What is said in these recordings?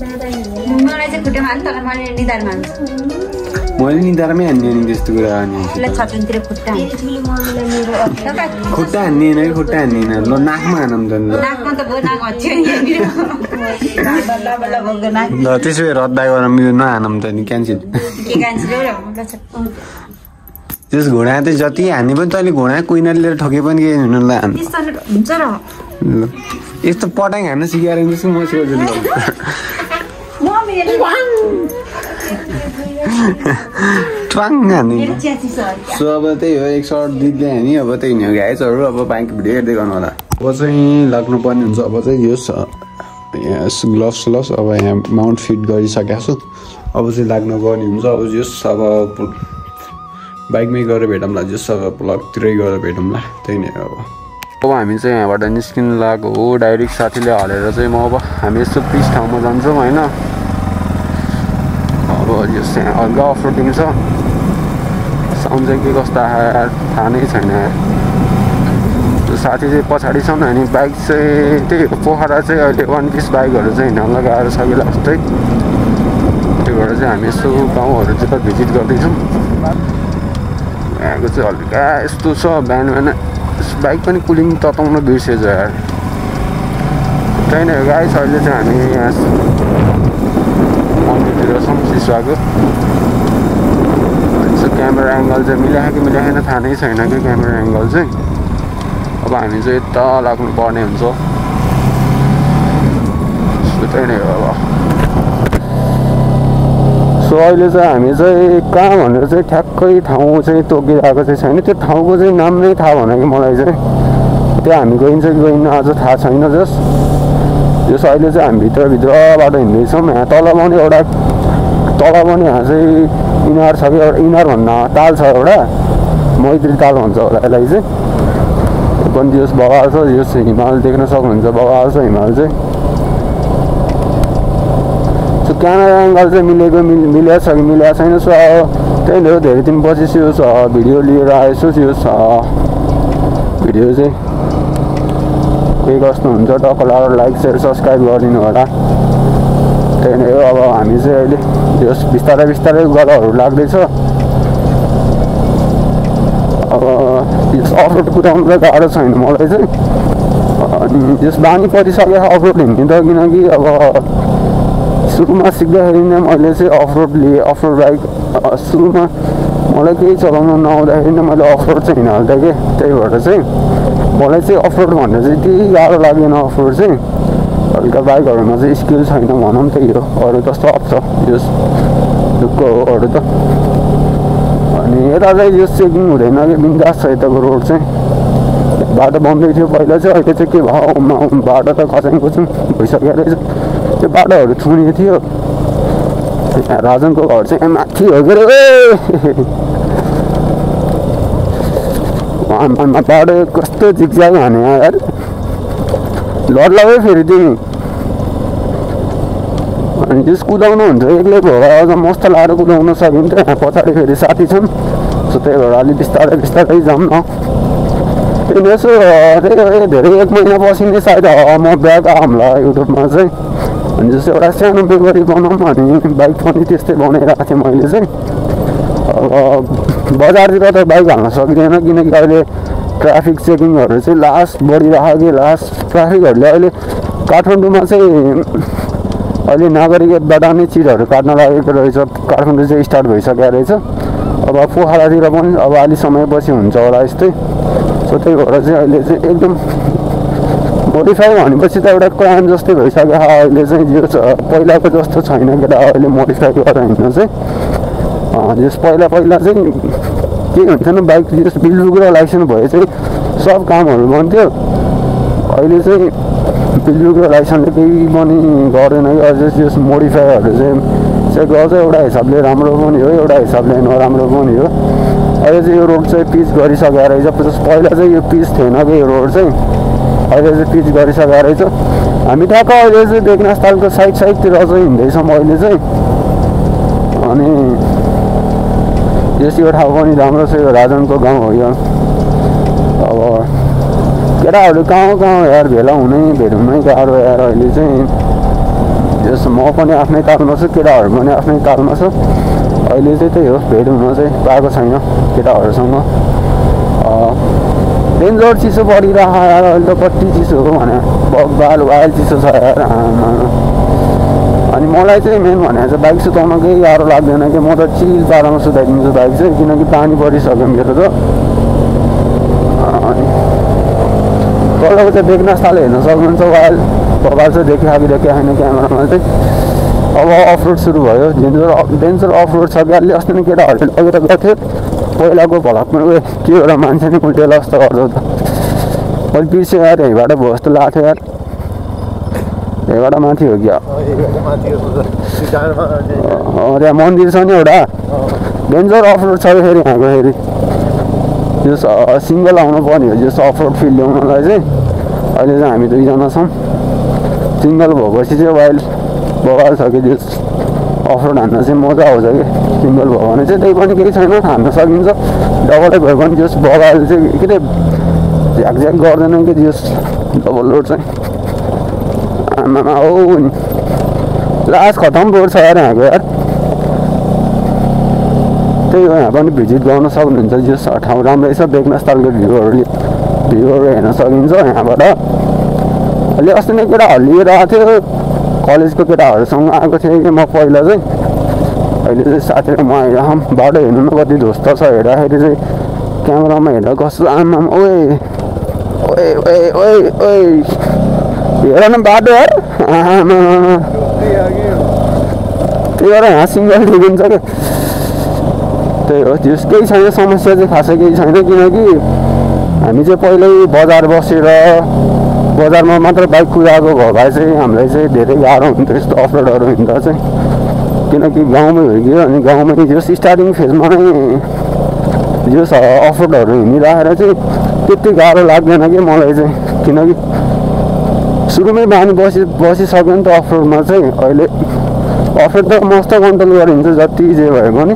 मलाई चाहिँ खुट्टामा हाल्नु तर मैले निधारमा हाल्छु मैले निधारमै हान्ने नि त्यस्तो कुरा हान्ने छटुनतिर खुट्टा हान्ने होइन कि खुट्टा हान्ने होइन ल नाकमा हानौँ त नाकमा त भयो नाक हच्यो ल त्यसो भए रद्दा गरौँ यो नहानौँ त नि क्यान्सिल त्यस घोडा चाहिँ जति हान्ने पनि तैँले घोडा कुइनाले लिएर ठोके पनि के हुनुलाई हुन्छ र यस्तो पटाङ हान्न सिकाएर जस्तो म सोच्छु ट्वाङ हान्ने सो अब त्यही हो एक सर्ट दिँदै हानी अब त्यही नि हो गाइजहरू अब बाइक भिडियो हेर्दै गर्नु होला अब चाहिँ लाग्नु पर्ने हुन्छ अब चाहिँ यो ग्लोभ्स अब यहाँ माउन्ट फिट गरिसकेको छु अब चाहिँ लाग्नु पर्ने हुन्छ अब जस अब बाइकमै गएर भेटौँला जस अब ब्लगतिरै गएर भेटौँला त्यही नै अब हामी चाहिँ यहाँबाट निस्किनु लागेको हो डाइरेक्ट साथीले हलेर चाहिँ म अब हामी यस्तो पिच ठाउँमा जान्छौँ होइन अब यो चाहिँ हल्का अफरोडिङ छ साउन्ड चाहिँ के कस्तो आयो थाहा नै छैन साथी चाहिँ पछाडि छन् अनि बाइक चाहिँ त्यही पोखरा चाहिँ अहिले वान पिस बाइकहरू चाहिँ हिँड्न लगाएर छ कि लास्टै त्यो भएर चाहिँ हामी यसो गाउँहरूतिर भिजिट गर्दैछौँ यहाँको चाहिँ हल्का यस्तो छ बिहान बिहान बाइक पनि कुलिङ तताउन बिर्सेछ यार त्यही नै गाइस अहिले चाहिँ हामी यहाँ मन्दिरतिर छौँ सिसुवाको यसो क्यामेरा एङ्गल चाहिँ मिलाएको कि मिलाएन थाहा नै छैन कि क्यामेरा एङ्गल चाहिँ अब हामी चाहिँ यता लाग्नु पर्ने हुन्छ त्यही नै हो अब सो अहिले चाहिँ हामी चाहिँ कहाँ भनेर चाहिँ ठ्याक्कै ठाउँ चाहिँ तोकिरहेको चाहिँ छैन त्यो ठाउँको चाहिँ नाम नै थाहा भएन कि मलाई चाहिँ त्यहाँ हामी गइन्छ कि गइन्न अझ थाहा छैन जस अहिले चाहिँ हामी भित्रबाट हिँड्दैछौँ यहाँ तल पनि एउटा यहाँ चाहिँ इनार छ कि एउटा इनार भन्न ताल छ एउटा मैत्री ताल भन्छ होला यसलाई चाहिँ पनि यस बगाल छ यस हिमाल देख्न सक्नुहुन्छ बगाल छ हिमाल चाहिँ सो क्यामेरा एङ्गल चाहिँ मिलेको छ कि मिलेको छैन सो त्यही हो धेरै दिनपछि यो भिडियो लिएर आएछु यो भिडियो चाहिँ के कस्तो हुन्छ टक्क लगाएर लाइक सेयर सब्सक्राइब गरिदिनु होला त्यही नै हो अब हामी चाहिँ अहिले यस बिस्तारै गलहरू लाग्दैछ अब यस अफरोड कुदाउनु त गाह्रो छैन मलाई चाहिँ अनि यस बानी परिसक्यो अफरोड हिँड्ने त किनकि अब सुरुमा सिक्दाखेरि नै मैले चाहिँ अफरोड बाइक सुरुमा मलाई केही चलाउन नआउँदाखेरि नै मैले अफरोड चाहिँ हिँडिहाल्थेँ कि त्यही भएर चाहिँ मलाई चाहिँ अफरोड भन्दा चाहिँ त्यही गाह्रो लाग्दैन अफरोड चाहिँ हल्का बाइकहरूमा चाहिँ स्किल छैन भनौँ त्यही हो अरू त सब छ यस ढुक्क हो अरू त अनि यता चाहिँ यो चेकिङ हुँदैन कि बिन्दास छ यताको रोड चाहिँ बाटो बन्दै थियो पहिला चाहिँ अहिले चाहिँ के भयो बाटो त खसाङको चाहिँ भइसकेको रहेछ त्यो बाटोहरू छुने थियो राजनको घर चाहिँ माथि हो के अरे बाटो कस्तो झिकझ्याक हाने यार लड्लायो फेरि तिमी अनि त्यस कुदाउनु हुन्छ एक्लै भएर अझ मस्त लाएर कुदाउन सकिन्छ यहाँ पछाडि फेरि साथी छन् सो त्यही भएर अलिक बिस्तारै जाऊँ न त्यही यसो त्यही धेरै 1 महिनापछि नै सायद म ब्याग आउँला युट्युबमा चाहिँ अनि जस्तो एउटा सानो बेगरी बनाऊँ अनि बाइक पनि त्यस्तै बनाइरहेको थिएँ मैले चाहिँ अब बजारतिर त बाइक हाल्न सकिँदैन किनकि अहिले ट्राफिक चेकिङहरू चाहिँ लास्ट बढिरहेको कि लास्ट ट्राफिकहरूले अहिले काठमाडौँमा चाहिँ अहिले नागरिकबाट नै चिजहरू काट्न लागेको रहेछ काठमाडौँ चाहिँ स्टार्ट भइसकेको रहेछ अब पोखरातिर पनि अब अलि समयपछि हुन्छ होला यस्तै सो त्यही भएर चाहिँ अहिले चाहिँ एकदम मोडिफाई भनेपछि त एउटा क्राइम जस्तै भइसक्यो अहिले चाहिँ यो पहिलाको जस्तो छैन केटा अहिले मोडिफाई गरेर हिँड्नु चाहिँ जस पहिला चाहिँ के हुन्छ नि बाइक जस बिलबुक र लाइसेन्स भए चाहिँ सब कामहरू बन्थ्यो अहिले चाहिँ बिलबुक र लाइसेन्सले केही पनि गर्दैन कि अझै जस मोडिफाईहरू चाहिँ गर्छ एउटा हिसाबले राम्रो पनि हो एउटा हिसाबले नराम्रो पनि हो अहिले चाहिँ यो रोड चाहिँ पिच गरिसकेको रहेछ पहिला चाहिँ यो पिच थिएन कि यो रोड चाहिँ अहिले चाहिँ पिच गरिसकेको रहेछ हामी ठ्याक्क अहिले चाहिँ बेगनास्थलको साइडतिर चाहिँ हिँड्दैछौँ अहिले चाहिँ अनि यस यो ठाउँ पनि राम्रो छ यो राजनको गाउँ हो यो अब केटाहरू गाउँ यार भेला हुनै भेट्नु नै गाह्रो यार अहिले चाहिँ जस म पनि आफ्नै तालमा छु, केटाहरू पनि आफ्नै तालमा छ। अहिले चाहिँ त्यही हो, भेट हुन चाहिँ पाएको छैन केटाहरूसँग। डेन्जर चिसो परिरहेको यार, अहिले त कति चिसो हो भने बगबाल वाइल चिसो छ यार। अनि मलाई चाहिँ मेन भने चाहिँ बाइक सुताउन केही गाह्रो लाग्दैन कि, म त चिल पारामा सुताइदिन्छु बाइक चाहिँ, किनकि पानी परिसक्यो मेरो त। अनि तलको चाहिँ बेगनास्थाले हेर्न सक्नुहुन्छ, वाइल बगाल चाहिँ देखिहाल्यो छैन क्यामेरामा चाहिँ। अब अफरोड सुरु भयो, डेन्जर अफरोड छ कि। अलि अस्ति नै केटाहरूले लगेर गएको थियो, पहिलाको भलकमा के एउटा मान्छे नि उल्टेला जस्तो गर्छ त। अहिले पिर्स्यो यार, यहीँबाट भयो जस्तो लाग्थ्यो यार। यहीँबाट माथि हो क्या, त्यहाँ मन्दिर छ नि एउटा। डेन्जर अफरोड छ फेरि यहाँको, फेरि जस सिङ्गल आउनु पर्ने हो जस अफरोड फिल ल्याउनलाई चाहिँ। अहिले चाहिँ हामी दुईजना छौँ, सिङ्गल भएपछि चाहिँ वाइल बगाल छ कि जस अफरोड हान्न चाहिँ मजा आउँछ कि। सिङ्गल भयो भने चाहिँ त्यही पनि केही छैन, हान्न सकिन्छ। डबलै भयो भने जस बगाल चाहिँ के अरे झ्याकझ्याक गर्दैन कि जस डबल लोड चाहिँ। आमामा हो नि, लास्ट खतम रोड छ यार यहाँको यार। त्यही हो, यहाँ पनि भिजिट गर्न सक्नुहुन्छ। जस ठाउँ राम्रै छ, बेगनास्थालको भ्यूहरू हेर्न सकिन्छ यहाँबाट। अलि अस्ति नै केटाहरू लिएर आएको थियो, कलेजको केटाहरूसँग आएको थिएँ कि म पहिला चाहिँ। अहिले चाहिँ साथी र म आइरहँ, बाटो हेर्नु न कति ध्वस्त छ। हेर्दाखेरि चाहिँ क्यामेरामा हेर्दा कस्तो आमाम ओए ओए ओए ओए ओए हेर न बाटो यार, आमा त्यही भएर यहाँ सिङ्गल देखिन्छ क्या। त्यही हो, त्यस केही छैन, समस्या चाहिँ खासै केही छैन। किनकि हामी चाहिँ पहिल्यै बजार बसेर बजारमा मात्र बाइक कुदाएको भयो भए चाहिँ हामीलाई चाहिँ धेरै गाह्रो हुन्थ्यो यस्तो अफरोडहरू हिँड्दा चाहिँ। किनकि गाउँमै हुर्क्यो, अनि गाउँमै जस स्टार्टिङ फेजमा नै जस अफरोडहरू हिँडिराखेर चाहिँ त्यति गाह्रो लाग्दैन कि मलाई चाहिँ। किनकि सुरुमै बानी बसिसक्यो नि त अफरोडमा चाहिँ। अहिले अफरोड त मस्त कन्ट्रोल गरिन्छ जति जे भए पनि।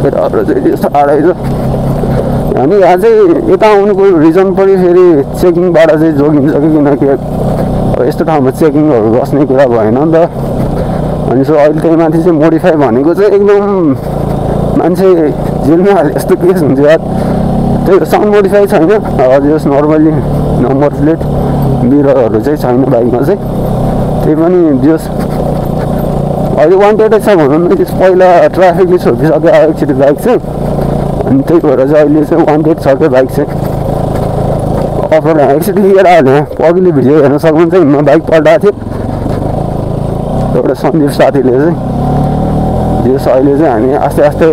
केटाहरू चाहिँ त्यस्तो साह्रै छ। अनि यहाँ चाहिँ यता आउनुको रिजन पनि फेरि चेकिङबाट चाहिँ जोगिन्छ कि, किनकि यस्तो ठाउँमा चेकिङहरू बस्ने कुरा भएन नि त। अनि सो अहिले त्यही माथि चाहिँ मोडिफाई भनेको चाहिँ एकदम मान्छे जेलमा हाले यस्तो केस हुन्छ यार। त्यही साउन्ड मोडिफाई छैन, जस नर्मली नम्बर प्लेट मिररहरू चाहिँ छैन बाइकमा चाहिँ। त्यही पनि जस अहिले वान्टेडै छ भनौँ न। त्यस पहिला ट्राफिकले छोपिसक्यो एकचोटि बाइक चाहिँ, अनि त्यही भएर चाहिँ अहिले चाहिँ वान्टेड छ क्या बाइक चाहिँ। अफरोड एकचोटि लिएर आयो, अघिल्लो भिडियो हेर्न सक्नुहुन्छ, हिँड्न बाइक पल्टाएको थियो एउटा सन्दीप साथीले चाहिँ। जस अहिले चाहिँ हामी आस्ते आस्ते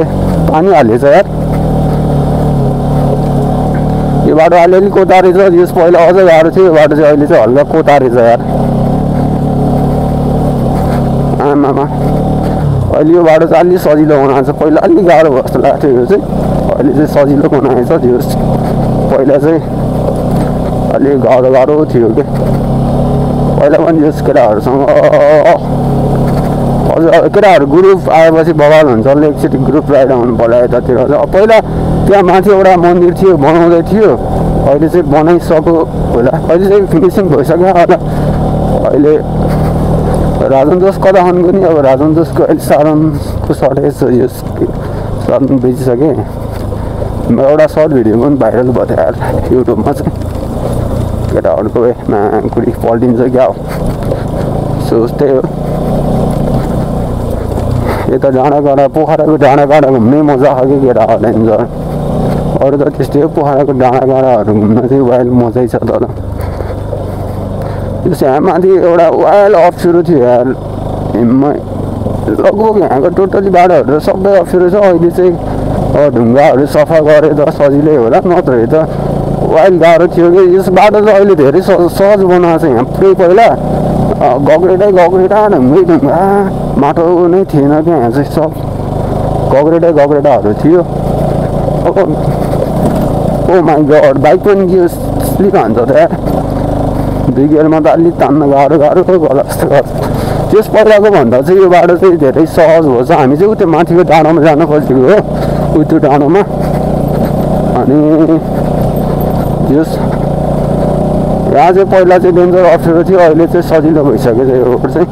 पानी हालेछ यार। यो बाटो अलिअलि कोतारेछ, जस पहिला अझ गाह्रो थियो, यो बाटो चाहिँ अहिले चाहिँ हल्का कोतारेछ यार। आमामा अहिले यो बाटो चाहिँ अलि सजिलो बनाएको छ, पहिला अलिक गाह्रो भयो जस्तो लाग्थ्यो। यो चाहिँ अहिले चाहिँ सजिलो बनाएको छ। त्यो पहिला चाहिँ अलिक गाह्रो थियो कि, पहिला पनि जस केटाहरूसँग अझ केटाहरू ग्रुप आएपछि बवाल हुन्छ। एकचोटि ग्रुप राइड आउनु पर्यो यतातिर। पहिला त्यहाँ माथि एउटा मन्दिर थियो, बनाउँदै थियो, अहिले चाहिँ बनाइसक्यो होला, अहिले चाहिँ फिनिसिङ भइसक्यो होला। अहिले राजन जोस कता खानको नि, अब राजन जोसको अहिले साधनको सर्टेज छ, यो साधन बेचिसकेँ। एउटा सर्ट भिडियो पनि भाइरल भयो थियो यार युट्युबमा चाहिँ। केटाहरूको कुडी पल्टिन्छ क्या हो, सो त्यही हो। यता डाँडाकाँडा पोखराको डाँडाकाँडा घुम्नै मजा आयो कि केटाहरूलाई इन्जोय। अरू त त्यस्तै हो, पोखराको डाँडाकाँडाहरू घुम्न चाहिँ वाइल्ड मजै छ। तर जस्तै यहाँ माथि एउटा वाइल्ड अप्ठ्यारो थियो यार हिममै। लगभग यहाँको टोटली बाटोहरू सबै अप्ठ्यारो छ। अहिले चाहिँ ढुङ्गाहरू सफा गरे त सजिलै होला, नत्र त वाइल्ड गाह्रो थियो कि। यस बाटो चाहिँ अहिले धेरै सहज बनाएको छ। यहाँ पुरै पहिला गग्रेटै ढुङ्गा माटो नै थिएन क्या, यहाँ चाहिँ सब गग्रेटाहरू थियो। ओ माई गड, बाइक पनि के स्लिप हान्छ त यार। 2 गियरमा त अलिक तान्न गाह्रो गला जस्तो गर्छ। त्यस पहिलाको भन्दा चाहिँ यो बाटो चाहिँ धेरै सहज भएछ। हामी चाहिँ उतै माथिको डाँडामा जान खोजेको हो, त्यो डाँडामा। अनि जस यहाँ चाहिँ पहिला चाहिँ डेन्जर अप्ठ्यारो थियो, अहिले चाहिँ सजिलो भइसक्यो यो रोड चाहिँ।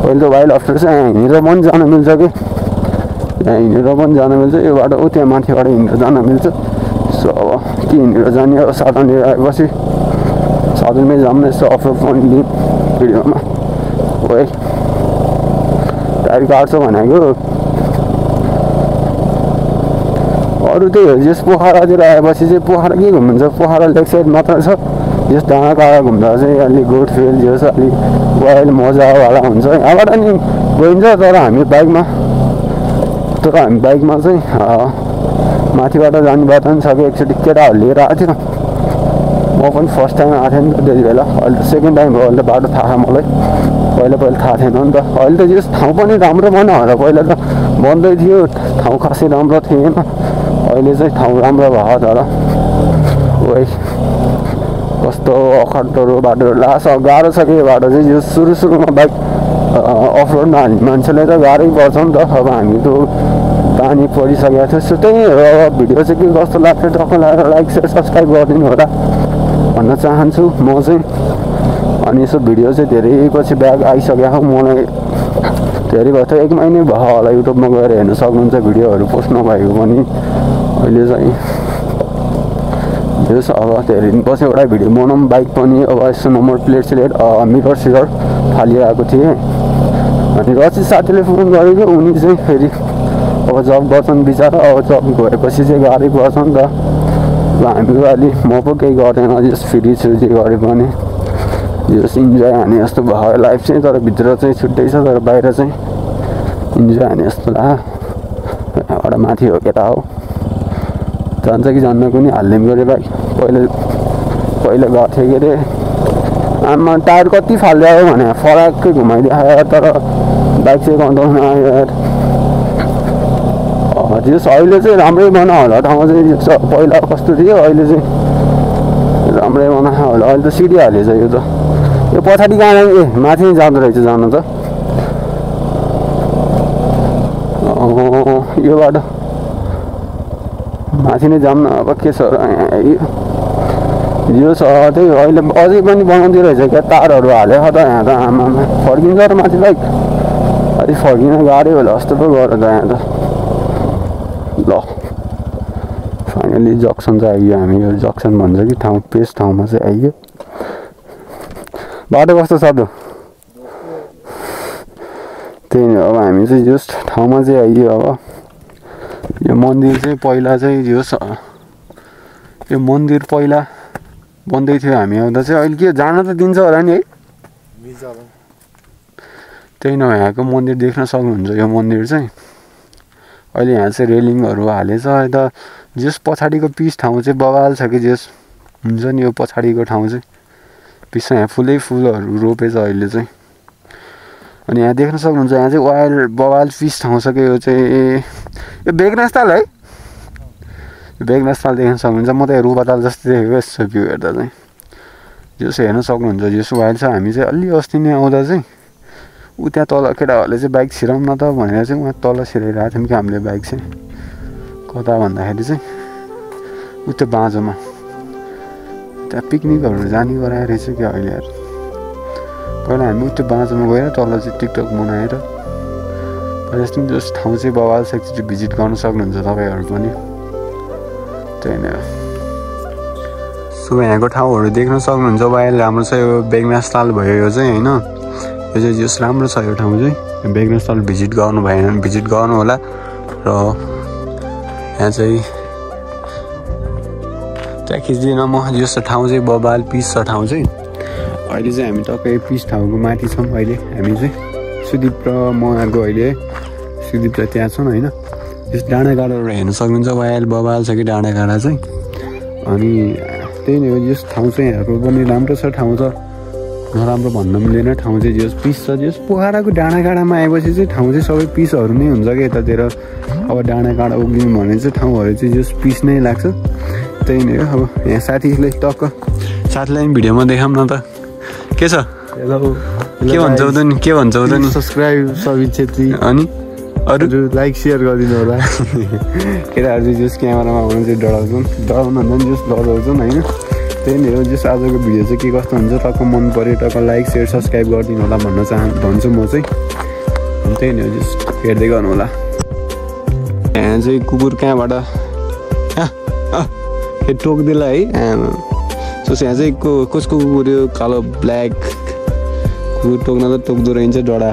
पहिले त वाइल्ड अप्ठ्यारो चाहिँ यहाँ हिँडेर पनि जान मिल्छ कि, यहाँ हिँडेर पनि जान मिल्छ, यो बाटो त्यहाँ माथिबाट हिँडेर जान मिल्छ। सो अब के हिँडेर जाने, अब साधनले आएपछि साधनमै जाऊँ न, यसो अफरोड पनि लिउँ भिडियोमा। ओए टायर काट्छ भनेको अरू त्यही हो। जस पोखरातिर आएपछि चाहिँ पोखरा के घुम्नुहुन्छ, पोखरा लेक साइड मात्र छ। जस डाँडाकाँडा घुम्दा चाहिँ अलिक गुड फिल जस अलिक वाइल्ड मजावाला हुन्छ। यहाँबाट नि गइन्छ, तर हामी बाइकमा चाहिँ माथिबाट जाने बाटो पनि छ कि। एकचोटि केटाहरू लिएर आएको थियो, म पनि फर्स्ट टाइम आएको थिएँ नि त त्यति बेला। अहिले त सेकेन्ड टाइम भयो, अहिले त बाटो थाहा मलाई, पहिला थाहा थिएन नि त। अहिले त जस ठाउँ पनि राम्रो भएन होला, पहिला त बन्दै थियो ठाउँ, खासै राम्रो थिएन। अहिले चाहिँ ठाउँ राम्रो भयो तर। ओइ कस्तो अखड्डो बाटो, लास गाह्रो छ कि यो बाटो चाहिँ। यो सुरुमा बाइक अफरोड नहाल्ने मान्छेलाई त गाह्रै पर्छ नि त। अब हामी त पानी परिसकेको थियो। सो त्यही हो, अब भिडियो चाहिँ के कस्तो लाग्छ टक्क लगाएर लाइक सेयर सब्सक्राइब गरिदिनु होला भन्न चाहन्छु म चाहिँ। अनि यसो भिडियो चाहिँ धेरै पछि ब्याग आइसकेको हो, मलाई धेरै भयो त 1 महिना भयो होला युट्युबमा गएर हेर्न सक्नुहुन्छ भिडियोहरू पोस्ट नभएको पनि। अहिले चाहिँ यस अब धेरै दिनपछि एउटा भिडियो बनाउँ, बाइक पनि अब यसो नम्बर प्लेट मिटर सिटर फालिरहेको थिएँ। अनि रचित साथीले फोन गरेको, उनी चाहिँ फेरि अब जब गर्छन् बिचरा, अब जब गएपछि चाहिँ गाह्रै पर्छ नि त। अब हामीको अलि म पो केही गर्दैन, जस फ्री छु जे गरे पनि जस इन्जोय हाने जस्तो भयो लाइफ चाहिँ। तर भित्र चाहिँ छुट्टै छ, तर बाहिर चाहिँ इन्जोय हाने जस्तो लाग्यो। यहाँबाट माथि हो केटा हो, जान्छ कि जान्न कुनै हाल्ने गरे बाइक। पहिला गएको थियो के अरे, आमा टायर कति फालिदियो भने फराक्कै घुमाइदियो, तर बाइक चाहिँ कन्ट्रोल नआयो यार। जस अहिले चाहिँ राम्रै बनायो होला ठाउँ चाहिँ, पहिला कस्तो थियो अहिले चाहिँ राम्रै बनायो होला। अहिले त सिडी हालेछ यो त। यो पछाडि गएर माथि नै जाँदो रहेछ जानु त। यो बाटो माथि नै जाऊँ न, अब के छ यो छ त्यही। अहिले अझै पनि बनाउँदै रहेछ क्या, तारहरू हालेको त यहाँ त। आमामा फर्किन्छ र माथि बाइक अलिक फर्किन गाह्रै होला जस्तो पो गर त यहाँ त। ल फाइनली जक्सन चाहिँ आइयो, हामी यो जक्सन भन्छ कि ठाउँ, पेस ठाउँमा चाहिँ आइयो। बाटो कस्तो छ त? त्यही हो, अब हामी चाहिँ जस्ट ठाउँमा चाहिँ आइयो। अब यो मन्दिर चाहिँ पहिला चाहिँ यो मन्दिर पहिला बन्दै थियो हामी आउँदा चाहिँ। अहिले के जान त दिन्छ होला नि है? त्यही न, यहाँको मन्दिर देख्न सक्नुहुन्छ। यो मन्दिर चाहिँ अहिले यहाँ चाहिँ रेलिङहरू हालेछ। यता जस पछाडिको पिस ठाउँ चाहिँ बवाल छ कि, जस हुन्छ नि यो पछाडिको ठाउँ चाहिँ पिसमा यहाँ फुलहरू रोपेछ अहिले चाहिँ। अनि यहाँ देख्न सक्नुहुन्छ, यहाँ चाहिँ वाइल्ड बवाल पिस ठाउँ छ कि यो चाहिँ। यो बेगनास्थल है, बेगनास्थल देख्न सक्नुहुन्छ। म त यहाँ रुबाताल जस्तै देखेको यस्तो भ्यू हेर्दा चाहिँ। जस हेर्न सक्नुहुन्छ जस वाइल्ड छ। हामी चाहिँ अलि अस्ति नै आउँदा चाहिँ ऊ त्यहाँ तल केटाहरूले चाहिँ बाइक छिराउँ न त भनेर चाहिँ उहाँ तल छिराइरहेको थियौँ कि हामीले बाइक चाहिँ। कता भन्दाखेरि चाहिँ ऊ त्यो बाँझोमा त्यहाँ पिकनिकहरू जाने गराएर रहेछ क्या अहिले यार। पहिला हामी ऊ त्यो बाँझोमा गएर तल चाहिँ टिकटक बनाएर पहिला जस्तो जस ठाउँ चाहिँ बवाल छ, एकचोटि भिजिट गर्न सक्नुहुन्छ तपाईँहरू पनि। त्यही नै हो। सो यहाँको ठाउँहरू देख्न सक्नुहुन्छ, वाइल्ड राम्रो छ। यो बेगनास्थल भयो यो चाहिँ होइन, यो चाहिँ जस राम्रो छ यो ठाउँ चाहिँ। बेगनास्थल भिजिट गर्नु भएन भने भिजिट गर्नु होला। र यहाँ चाहिँ त्यहाँ खिच्दिनँ म, जस्तो ठाउँ चाहिँ बबाल पिस छ ठाउँ चाहिँ। अहिले चाहिँ हामी टक्कै पिस ठाउँको माथि छौँ। अहिले हामी चाहिँ सुदीप र म आएको अहिले, सुदीप त त्यहाँ छौँ होइन। यस डाँडाकाँडाहरू हेर्न सक्नुहुन्छ, वाइल्ड बबाल छ कि डाँडाकाँडा चाहिँ। अनि त्यही नै हो, यस ठाउँ चाहिँ यहाँको पनि राम्रो छ। ठाउँ त नराम्रो भन्न मिल्दैन, ठाउँ चाहिँ जस पिस छ। जस पोखराको डाँडाकाँडामा आएपछि चाहिँ ठाउँ चाहिँ सबै पिसहरू नै हुन्छ कि यतातिर। अब डाँडाकाँडा उभिनु भने चाहिँ ठाउँहरू चाहिँ जस पिस नै लाग्छ। त्यही नै हो। अब यहाँ साथीले टक्क साथीलाई पनि भिडियोमा देखाऊँ न त, के छ? हेलो, के भन्छौ त नि? के भन्छौ त नि? सब्सक्राइब सबिन छेत्री। अनि अरू लाइक सेयर गरिदिनु होला। केटाहरू चाहिँ जस क्यामेरामा आउनु चाहिँ डराउँछन्, डराउनु भन्दा पनि जस डराउँछन् होइन। त्यही नै हो जस आजको भिडियो चाहिँ के कस्तो हुन्छ टक्क मन पऱ्यो टक्क लाइक सेयर सब्सक्राइब गरिदिनु होला भन्छु म चाहिँ त्यही नै हो जस हेर्दै गर्नु होला यहाँ चाहिँ कुकुर कहाँबाट टोक्दिला है सो यहाँ चाहिँ कसको कुकुर यो कालो ब्ल्याक कुकुर टोक्न त टोक्दो रहेछ डडा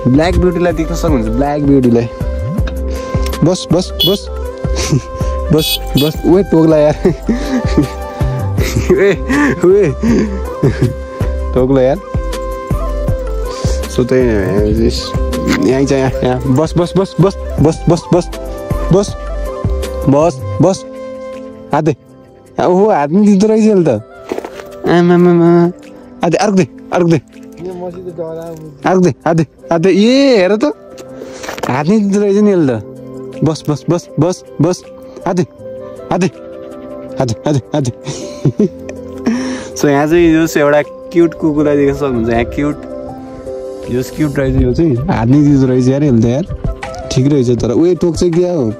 ब्ल्याक ब्युटीलाई देख्न सक्नुहुन्छ ब्ल्याक ब्युटीलाई बस ओए टोक्ला यार टोक्ला यार सो त्यही यहीँ चाहिँ यहाँ बस हाते ओहो हात नि दिँदो रहेछ अहिले त आमामा आधे अर्क दे ए हेर त हात नि दिँदो रहेछ नि अहिले त बस आधे सो यहाँ चाहिँ यो एउटा क्युट कुकुरलाई देख्न सक्नुहुन्छ यहाँ क्युट रहेछ यो चाहिँ हात नि दिँदो रहेछ यार यसले त यार ठिक रहेछ तर उयो टोक्छ क्या हो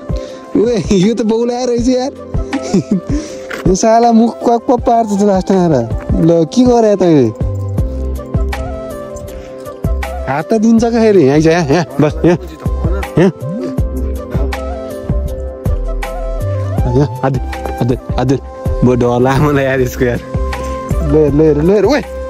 उयो यो त बौलाएर रहेछ यार यो साला मुख क्वाक पार्छ त लास्टमा आएर ल के गरे तैँले हात त दिन्छ क्या फेरि यहाँ चाहिँ यहाँ बस यहाँ आधे डर लाग्यो मलाई यार यसको यार ल ओए